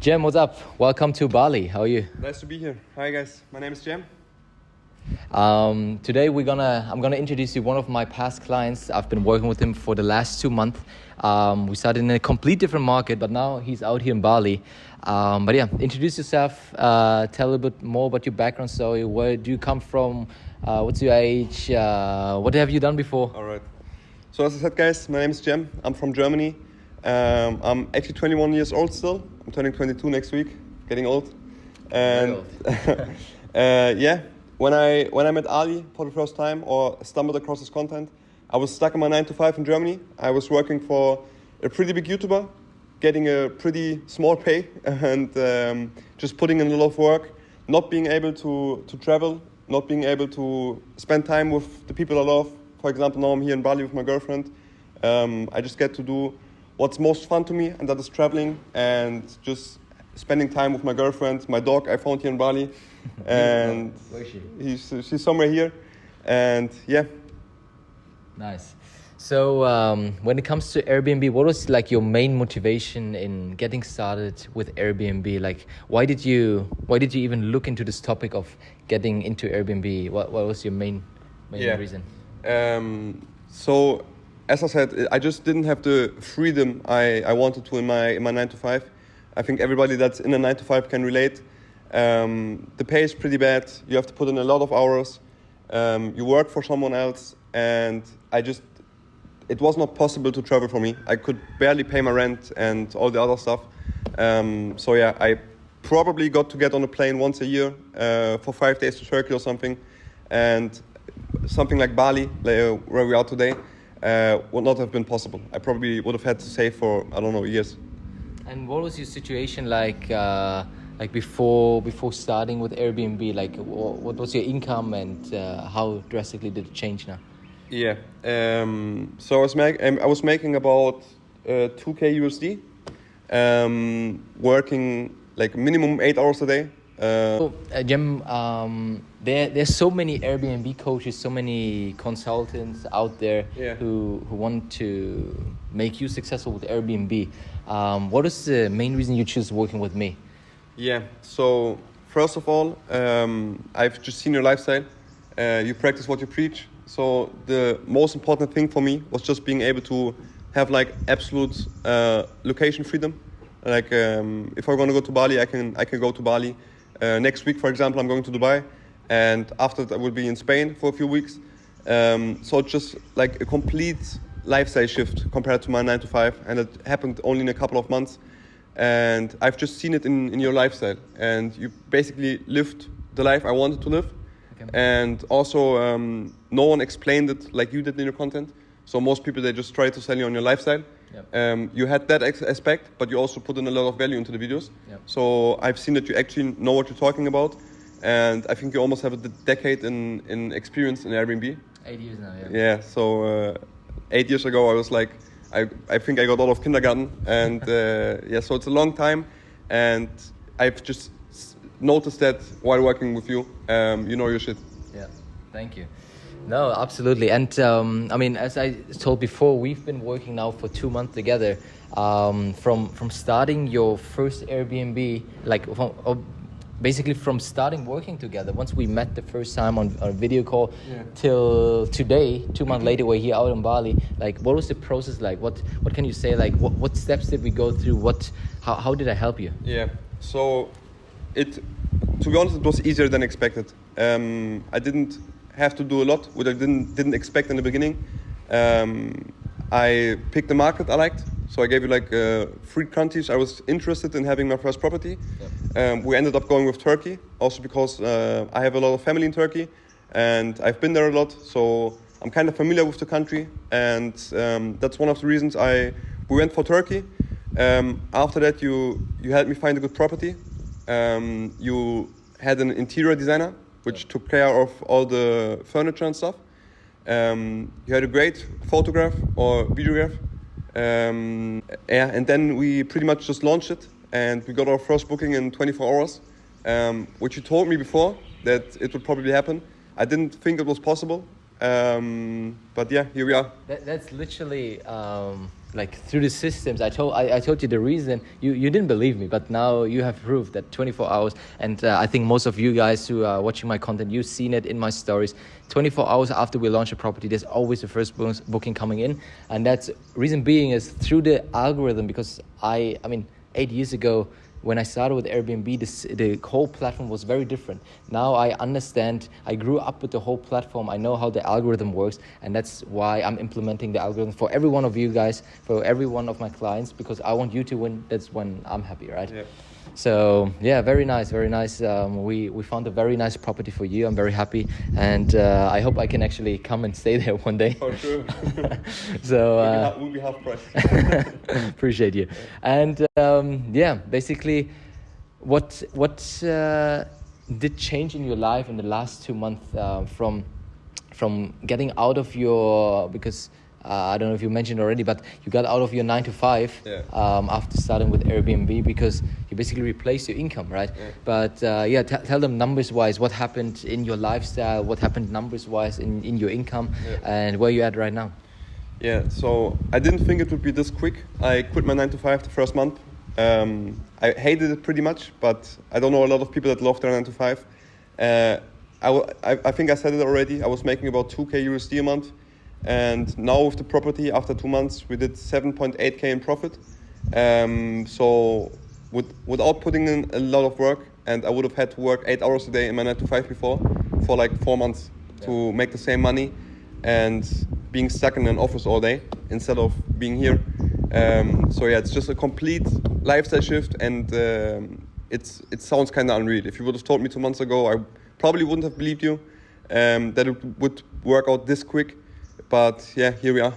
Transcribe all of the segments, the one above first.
Jem, what's up? Welcome to Bali. How are you? Nice to be here. Hi guys, my name is Jem. Today I'm gonna introduce you one of my past clients. I've been working with him for the last 2 months. We started in a complete different market, but now he's out here in Bali. But yeah, introduce yourself. Tell a little bit more about your background story. Where do you come from? What's your age? What have you done before? All right. So as I said, guys, my name is Jem. I'm from Germany. I'm actually 21 years old still. I'm turning 22 next week. Getting old. And yeah, when I met Ali for the first time or stumbled across his content, I was stuck in my 9 to 5 in Germany. I was working for a pretty big YouTuber, getting a pretty small pay and just putting in a lot of work, not being able to travel, not being able to spend time with the people I love. For example, now I'm here in Bali with my girlfriend. I just get to do what's most fun to me, and that is traveling and just spending time with my girlfriend, my dog I found here in Bali. And where is she? She's somewhere here. And yeah. Nice. So when it comes to Airbnb, what was like your main motivation in getting started with Airbnb? Like, why did you even look into this topic of getting into Airbnb? What was your main reason? So as I said, I just didn't have the freedom I wanted to in my 9 to 5. I think everybody that's in a 9 to 5 can relate. The pay is pretty bad. You have to put in a lot of hours. You work for someone else, and it was not possible to travel for me. I could barely pay my rent and all the other stuff. So yeah, I probably got to get on a plane once a year for 5 days to Turkey or something. And something like Bali, where we are today, would not have been possible. I probably would have had to save for, I don't know, years. And what was your situation like before starting with Airbnb? Like, what was your income and how drastically did it change now? Yeah, so I was making about 2K USD, working like minimum 8 hours a day. Jem, there's so many Airbnb coaches, so many consultants out there who want to make you successful with Airbnb. What is the main reason you choose working with me? Yeah, so first of all, I've just seen your lifestyle. You practice what you preach. So the most important thing for me was just being able to have like absolute location freedom. Like if I want to go to Bali, I can go to Bali. Next week, for example, I'm going to Dubai, and after that I will be in Spain for a few weeks. So it's just like a complete lifestyle shift compared to my 9 to 5, and it happened only in a couple of months. And I've just seen it in your lifestyle, and you basically lived the life I wanted to live. Okay. And also, no one explained it like you did in your content. So most people, they just try to sell you on your lifestyle. Yep. You had that aspect, but you also put in a lot of value into the videos. Yep. So I've seen that you actually know what you're talking about. And I think you almost have a decade in experience in Airbnb. 8 years now, yeah. Yeah, so 8 years ago I was like, I think I got out of kindergarten. And yeah, so it's a long time. And I've just noticed that while working with you, you know your shit. Yeah, thank you. No, absolutely. And I mean, as I told before, we've been working now for 2 months together. From starting your first Airbnb, like basically from starting working together, once we met the first time on a video call, till today, 2 months later, we're here out in Bali. Like, what was the process like? What can you say? Like, what steps did we go through? How did I help you? Yeah, so to be honest, it was easier than expected. I didn't have to do a lot, which I didn't expect in the beginning. I picked the market I liked, so I gave you like 3 countries I was interested in having my first property. Yep. We ended up going with Turkey, also because I have a lot of family in Turkey, and I've been there a lot, so I'm kind of familiar with the country, and that's one of the reasons we went for Turkey. After that, you helped me find a good property. You had an interior designer, which took care of all the furniture and stuff. You had a great photograph or videograph. And then we pretty much just launched it, and we got our first booking in 24 hours, which you told me before that it would probably happen. I didn't think it was possible, but yeah, here we are. That's literally like through the systems. I told you the reason. You didn't believe me, but now you have proved that 24 hours. And I think most of you guys who are watching my content, you've seen it in my stories. 24 hours after we launch a property, there's always the first booking coming in, and that's reason being is through the algorithm. Because I mean, 8 years ago, when I started with Airbnb, the whole platform was very different. Now I understand, I grew up with the whole platform. I know how the algorithm works, and that's why I'm implementing the algorithm for every one of you guys, for every one of my clients, because I want you to win. That's when I'm happy, right? Yeah. So yeah, very nice, very nice. We found a very nice property for you. I'm very happy, and I hope I can actually come and stay there one day. For sure. So we'll be half price. appreciate you. And yeah, basically, what did change in your life in the last 2 months from getting out of your, because I don't know if you mentioned already, but you got out of your 9 to 5 after starting with Airbnb, because you basically replaced your income, right? Yeah. But yeah, tell them numbers wise what happened in your lifestyle, what happened numbers wise in your income, and where you're at right now. Yeah, so I didn't think it would be this quick. I quit my 9 to 5 the first month. I hated it pretty much, but I don't know a lot of people that love their 9 to 5. I think I said it already. I was making about 2K USD a month. And now with the property, after 2 months, we did 7.8K in profit. So without putting in a lot of work, and I would have had to work 8 hours a day in my 9 to 5 before, for like 4 months to make the same money, and being stuck in an office all day instead of being here. So yeah, it's just a complete lifestyle shift, and it sounds kind of unreal. If you would have told me 2 months ago, I probably wouldn't have believed you that it would work out this quick. But yeah, here we are.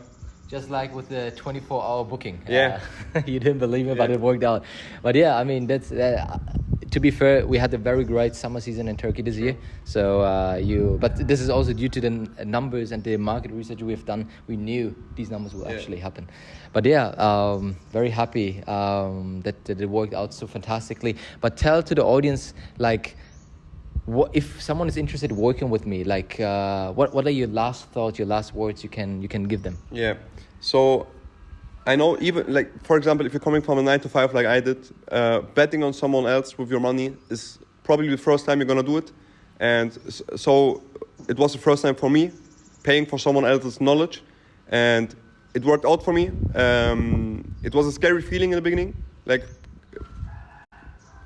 Just like with the 24-hour booking. Yeah. You didn't believe it, but it worked out. But yeah, I mean, that's to be fair, we had a very great summer season in Turkey this year. So but this is also due to the numbers and the market research we've done. We knew these numbers will actually happen. But yeah, very happy that it worked out so fantastically. But tell to the audience, like, what if someone is interested in working with me? Like, what are your last thoughts, your last words you can give them? Yeah. So I know, even like, for example, if you're coming from a 9 to 5 like I did, betting on someone else with your money is probably the first time you're gonna do it. And so it was the first time for me paying for someone else's knowledge, and it worked out for me. It was a scary feeling in the beginning, like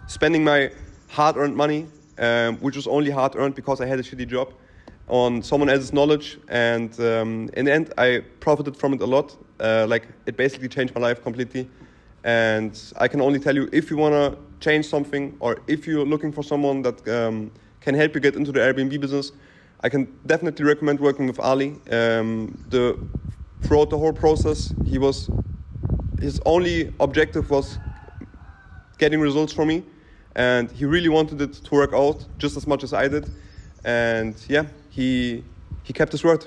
spending my hard-earned money, which was only hard-earned because I had a shitty job, on someone else's knowledge. And in the end, I profited from it a lot. Like, it basically changed my life completely. And I can only tell you, if you want to change something, or if you're looking for someone that can help you get into the Airbnb business, I can definitely recommend working with Ali. Throughout the whole process, his only objective was getting results for me. And he really wanted it to work out just as much as I did. And yeah, he kept his word.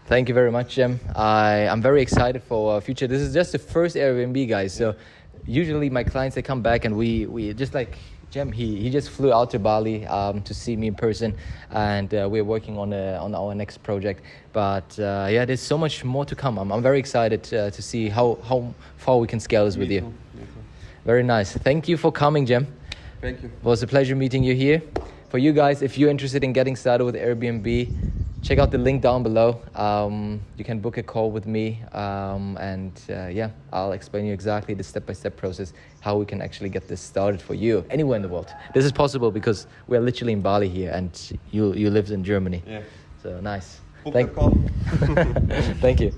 Thank you very much, Jem. I'm very excited for our future. This is just the first Airbnb, guys. So usually my clients, they come back and we just like Jem, he just flew out to Bali to see me in person, and we're working on our next project. But yeah, there's so much more to come. I'm very excited to see how far we can scale this with you. Very nice. Thank you for coming, Jem. Thank you. It was a pleasure meeting you here. For you guys, if you're interested in getting started with Airbnb, check out the link down below. You can book a call with me, and yeah, I'll explain you exactly the step-by-step process, how we can actually get this started for you anywhere in the world. This is possible because we're literally in Bali here, and you live in Germany. Yeah. So nice. Book that call. Thank you.